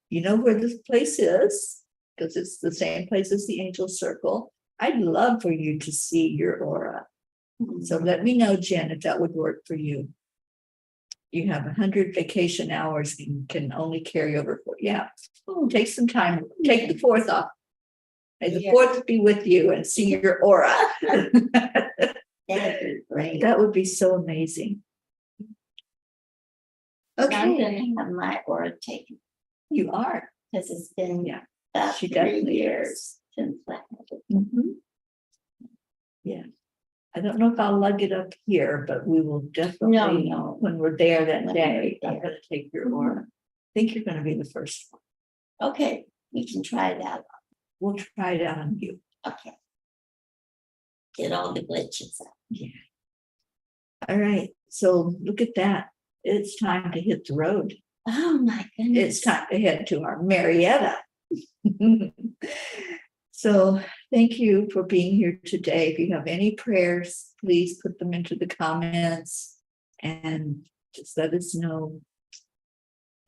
you know where this place is, because it's the same place as the Angel Circle. I'd love for you to see your aura. So let me know, Jen, if that would work for you. You have 100 vacation hours and can only carry over for, take some time, take the 4th off. May the 4th be with you and see your aura. that'd be great. That would be so amazing. I'm Okay, gonna have my aura taken you are. because it's been about She 3 definitely years since I had it. Mhm. Yeah, I don't know if I'll lug it up here, but we will definitely, No. when we're there that When day, we're I'm there. gonna take your aura. I think you're gonna be the first one. Okay, we can try it out. We'll try it out on you. Okay. Get all the glitches out. All right, so look at that. It's time to hit the road. Oh my goodness. It's time to head to our Marietta. So thank you for being here today. If you have any prayers, please put them into the comments and just let us know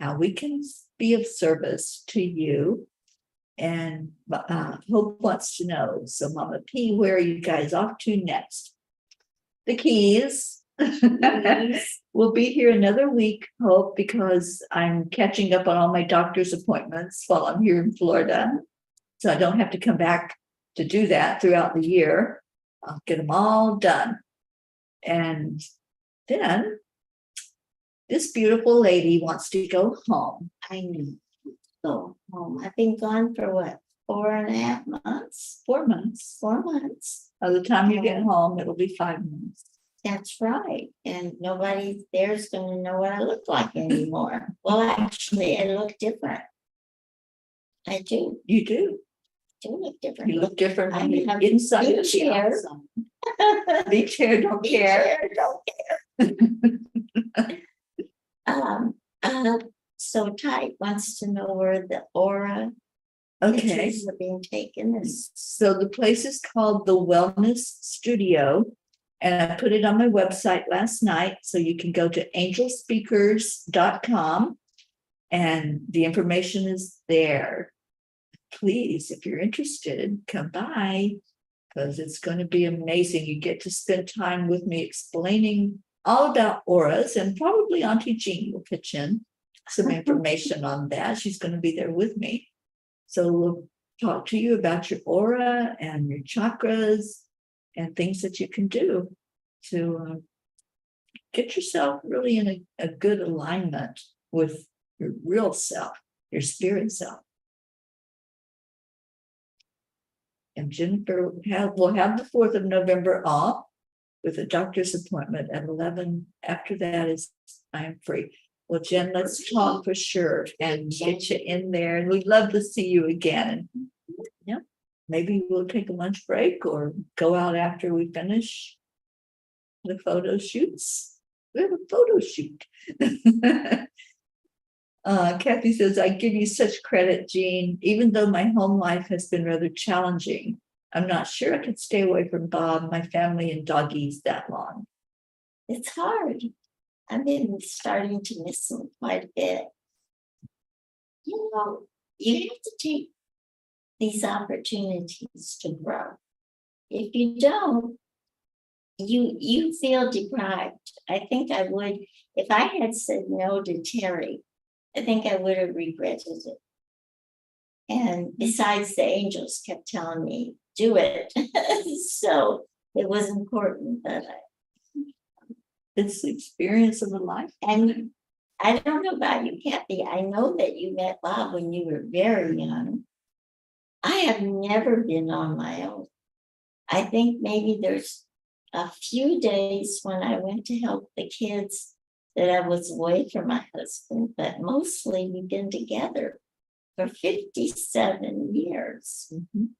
how we can be of service to you. And Hope wants to know, so Mama P, where are you guys off to next? The Keys. We'll be here another week, Hope, because I'm catching up on all my doctor's appointments while I'm here in Florida. So I don't have to come back to do that throughout the year. I'll get them all done. And then this beautiful lady wants to go home. I need to go home. I've been gone for what, 4.5 months? 4 months. 4 months. By the time you get home, it'll be 5 months. That's right. And nobody there's going to know what I look like anymore. Well, actually, I look different. I do You do. look different. You look different I on the have inside of beach the hair. outside. Beach hair, don't Beach care. hair, don't care. So Ty wants to know where the aura Okay. pictures are being taken. Is So the place is called the Wellness Studio. And I put it on my website last night. So you can go to angelspeakers.com and the information is there. Please, if you're interested, come by because it's going to be amazing. You get to spend time with me explaining all about auras, and probably Auntie Jean will pitch in some information on that. She's going to be there with me. So we'll talk to you about your aura and your chakras and things that you can do to get yourself really in a good alignment with your real self, your spirit self. And Jennifer will have the 4th of November off with a doctor's appointment at 11. After that I am free. Well, Jen, let's talk for sure and get you in there. And we'd love to see you again. Yeah, maybe we'll take a lunch break or go out after we finish the photo shoots. We have a photo shoot. Kathy says, I give you such credit, Jean. Even though my home life has been rather challenging, I'm not sure I could stay away from Bob, my family, and doggies that long. it's hard. I've been starting to miss them quite a bit. You know, you have to take these opportunities to grow. If you don't, you feel deprived. I think I would, if I had said no to Teri, I think I would have regretted it. And besides, the angels kept telling me, do it. So it was important that It's the experience of a life. and I don't know about you, Kathy. I know that you met Bob when you were very young. I have never been on my own. I think maybe there's a few days when I went to help the kids that I was away from my husband, but mostly we've been together for 57 years. Mhm.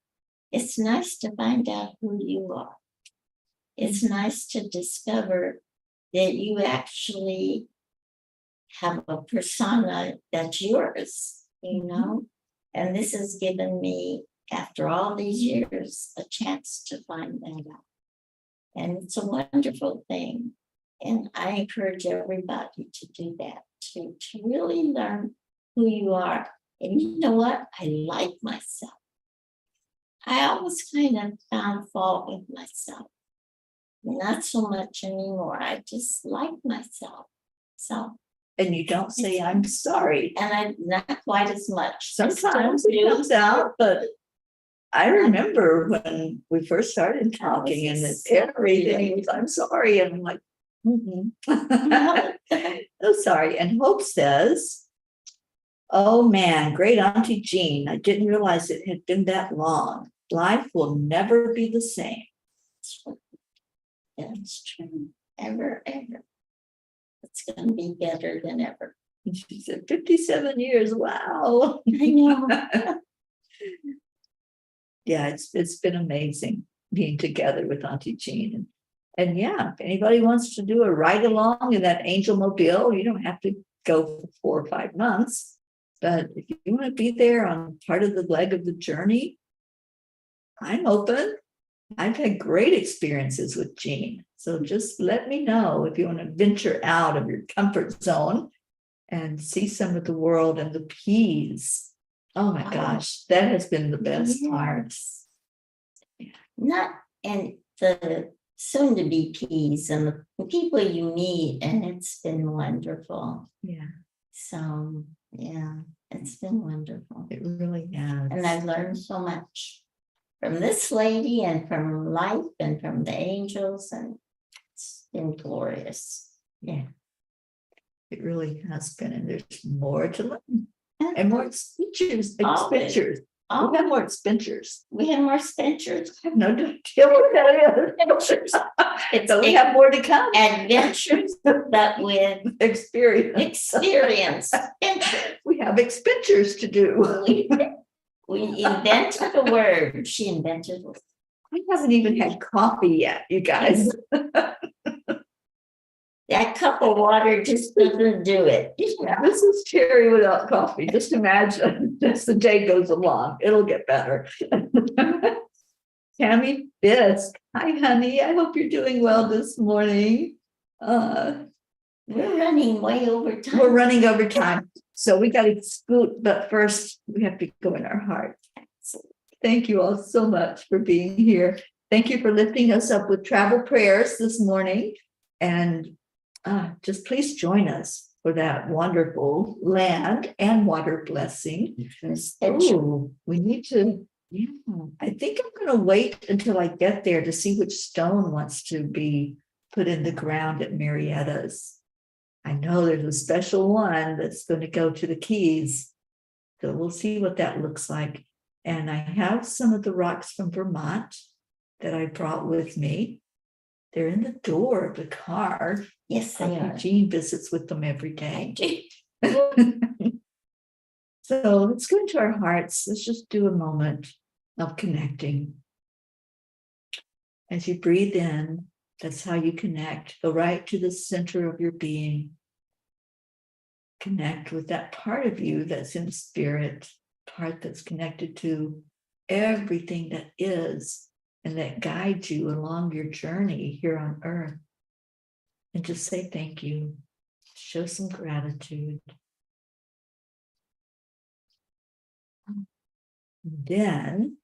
It's nice to find out who you are. It's nice to discover that you actually have a persona that's yours, you know? And this has given me, after all these years, a chance to find that out. And it's a wonderful thing. And I encourage everybody to do that, to really learn who you are. And you know what? I like myself. I always kind of found fault with myself. Not so much anymore. I just like myself. So, And you don't say, I'm sorry. and I'm not quite as much. Sometimes it comes out, but I remember when we first started talking and it's everything, was, I'm sorry. And I'm like, oh, sorry. And Hope says, oh man, great Auntie Jean. I didn't realize it had been that long. Life will never be the same. That's true. Ever. It's going to be better than ever. And she said, 57 years. Wow. I know. Yeah, it's been amazing being together with Auntie Jean. And yeah, if anybody wants to do a ride along in that Angel Mobile, you don't have to go for 4 or 5 months. But if you want to be there on part of the leg of the journey, I'm open. I've had great experiences with Jean. So just let me know if you want to venture out of your comfort zone and see some of the world and the peas. Oh my gosh, that has been the best part. Not and the soon to be peas and the people you meet, and it's been wonderful. Yeah. So yeah, it's been wonderful. It really has. And I've learned so much from this lady and from life and from the angels, and it's been glorious. Yeah. It really has been, and there's more to learn. And more expenditures. We have more expenditures. We have more Spencers. I have no idea what that is. So we have more to come. Adventures, but with Experience. We have expenditures to do. We invented a word. She invented it. I haven't even had coffee yet, you guys. That cup of water just doesn't do it. This is Teri without coffee. Just imagine as the day goes along, it'll get better. Tammy Fisk. Hi, honey. I hope you're doing well this morning. We're running way over time. We're running over time. So we got to scoot, but first we have to go in our heart. Thank you all so much for being here. Thank you for lifting us up with travel prayers this morning. And just please join us for that wonderful land and water blessing. Oh, we need to, yeah, I think I'm going to wait until I get there to see which stone wants to be put in the ground at Marietta's. I know there's a special one that's going to go to the Keys. So we'll see what that looks like. And I have some of the rocks from Vermont that I brought with me. They're in the door of the car. Yes, they are. Jean visits with them every day. So let's go into our hearts. Let's just do a moment of connecting. As you breathe in, that's how you connect. Go right to the center of your being. Connect with that part of you that's in spirit, part that's connected to everything that is and that guides you along your journey here on earth. And just say thank you. Show some gratitude. Then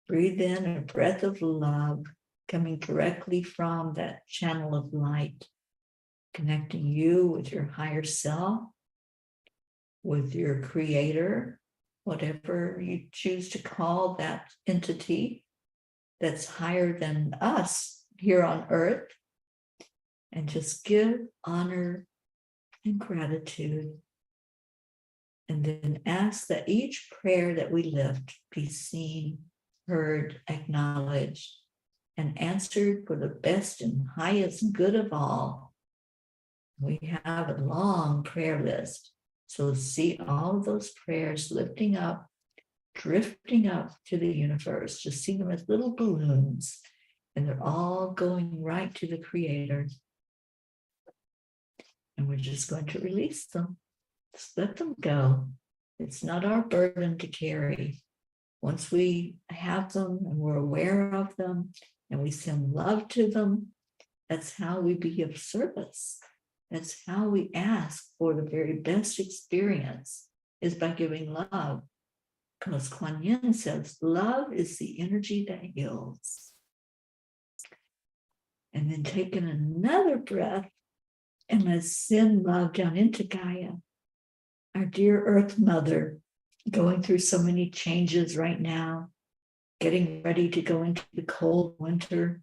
breathe in a breath of love coming directly from that channel of light, connecting you with your higher self, with your creator, whatever you choose to call that entity that's higher than us here on earth. And just give honor and gratitude. And then ask that each prayer that we lift be seen, heard, acknowledged, and answered for the best and highest good of all. We have a long prayer list. So see all of those prayers lifting up, drifting up to the universe. Just see them as little balloons. And they're all going right to the Creator. And we're just going to release them. Just let them go. It's not our burden to carry. Once we have them and we're aware of them and we send love to them, that's how we be of service. That's how we ask for the very best experience, is by giving love. Because Kuan Yin says, love is the energy that heals. And then taking another breath, and let's send love down into Gaia, our dear Earth Mother, going through so many changes right now, getting ready to go into the cold winter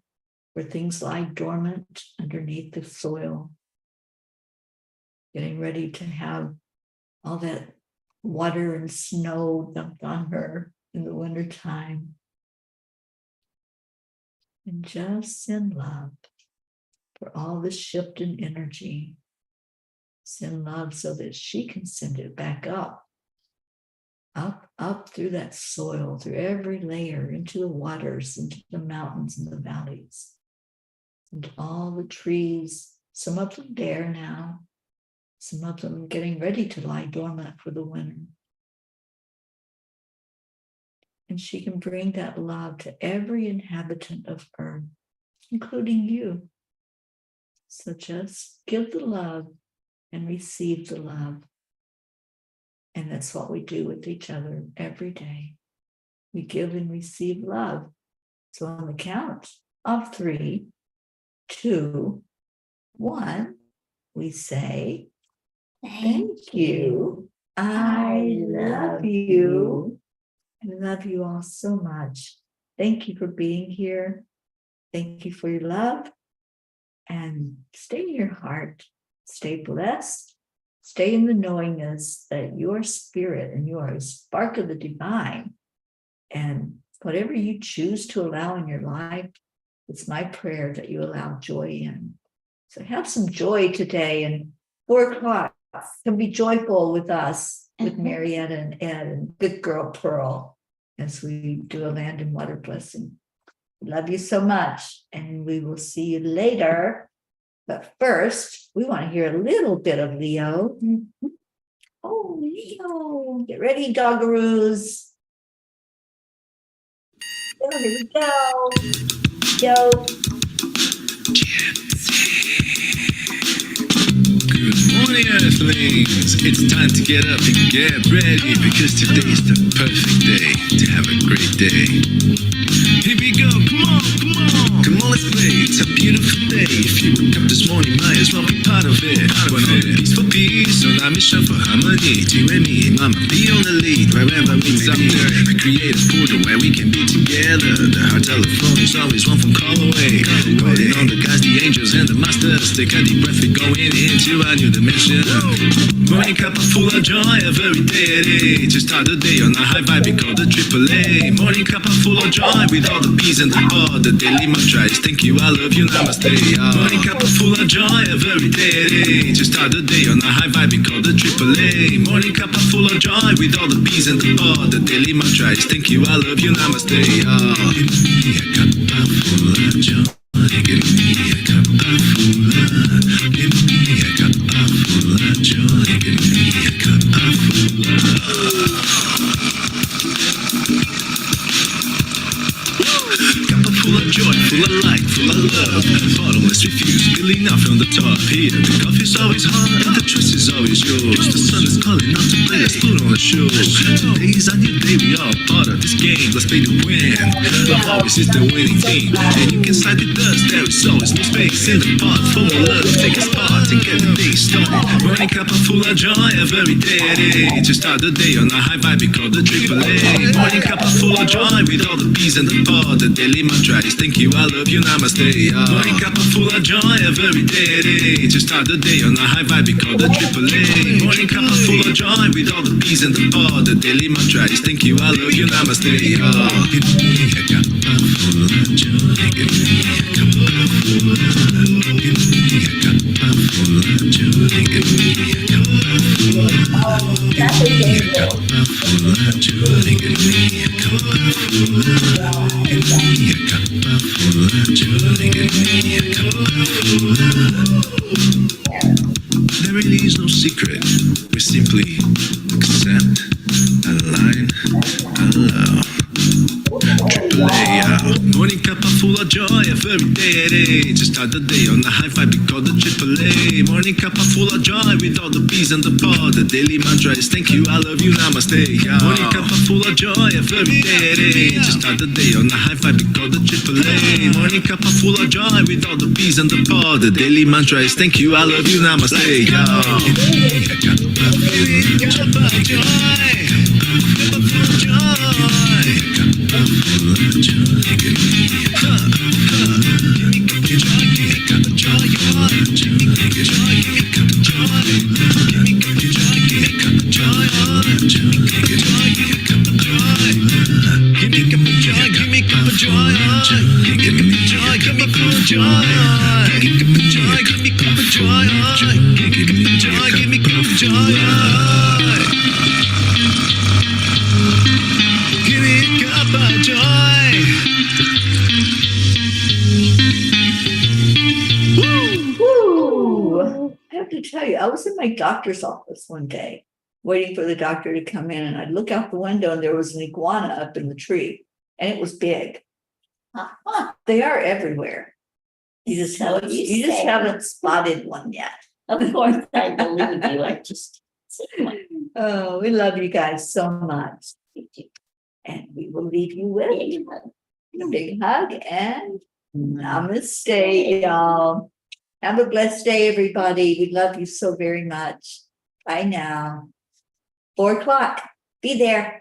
where things lie dormant underneath the soil, getting ready to have all that water and snow dumped on her in the wintertime. And just send love for all the shift in energy. Send love so that she can send it back up through that soil, through every layer, into the waters, into the mountains and the valleys, into all the trees. Some of them bare now, some of them getting ready to lie dormant for the winter. And she can bring that love to every inhabitant of Earth, including you. So just give the love and receive the love. And that's what we do with each other every day. We give and receive love. So on the count of 3, 2, 1, we say, thank you. I love you. I love you all so much. Thank you for being here. Thank you for your love. And stay in your heart. Stay blessed. Stay in the knowingness that your spirit and you are a spark of the divine. And whatever you choose to allow in your life, it's my prayer that you allow joy in. So have some joy today. And 4 o'clock, come be joyful with us, with Marietta and Ed and Good Girl Pearl, as we do a land and water blessing. Love you so much. And we will see you later. But first, we want to hear a little bit of Leo. Oh, Leo. Get ready, doggaroos. Oh, here we go. Yo. Good morning, Earthlings. It's time to get up and get ready, because today is the perfect day to have a great day. Here we go, come on, come on. Come on, let's play. It's a beautiful day. If you woke up this morning, might as well be part of it. One on peace for peace, on our mission for harmony. You and me, mama, be on the lead wherever we may be. We create a portal where we can be together. The heart telephone is always one phone call away. Calling on the guys, the angels and the masters. Take a deep breath, we're going into a new dimension. Morning Cuppa Fulla Joy, every day at 8. To start the day on a high vibe, we call the AAA. Morning Cuppa Fulla Joy, with all the P's and the O. The daily mantra is thank you, I love you, namaste. Morning Cuppa Fulla Joy, every day at 8. To start the day on a high vibe, we call the AAA. Morning Cuppa Fulla Joy, with all the P's and the O. The daily mantra is thank you, I love you, namaste. Give me a cuppa full of joy. Give me a cuppa full of. Give me a cuppa full of joy. Give me a cuppa full of. Cuppa full of joy, full of light, full of love. Bottomless refuse, spilling out from the top. Here, the coffee's always hot and the choice is always yours. The sun is calling out to play, let's put on a show. Today's a new day, we all part of this game. Let's play to win. Love always is the winning team. And you can side with us, there is always no space in the pot. Full of love, take a spot and get the day started. Morning Cuppa Fulla Joy, every day at 8. To start the day on a high vibe, we call the AAA. Morning Cuppa Fulla Joy, with all the P's and the O. The daily mantra is thank you, I love you, namaste. Morning Cuppa Fulla Joy, every day at 8. To start the day on a high vibe, we call the AAA. Morning Cuppa Fulla Joy, with all the P's and the O. The daily mantra is thank you, I love you, namaste. Give me a cuppa full of joy. Give me a cuppa full of. Give me a cuppa full of joy. Give me a cuppa full of. Give me a cuppa full of joy. Give me a cuppa full of. Give me a cuppa full of joy. Give me a cuppa full of. There really is no secret. We simply accept, align, allow. Triple A, morning cuppa full of joy every day. Just start the day on a high five, we call the triple A. Morning cuppa full of joy with all the peas and the pod. The daily mantra is thank you, I love you, namaste. Morning cuppa full of joy every day. Just start the day on a high five, we call the triple A. Morning cuppa full of joy with all the peas and the pod. The daily mantra is thank you, I love you, namaste. Cuppa joy, cuppa full of joy. Woo! I have to tell you, I was in my doctor's office one day, waiting for the doctor to come in, and I'd look out the window and there was an iguana up in the tree, and it was big. They are everywhere. You just So haven't, you you just say. haven't spotted one yet. Of course, I believe you. I just. Oh, we love you guys so much. And we will leave you with a big hug and namaste, y'all. Have a blessed day, everybody. We love you so very much. Bye now. 4 o'clock. Be there.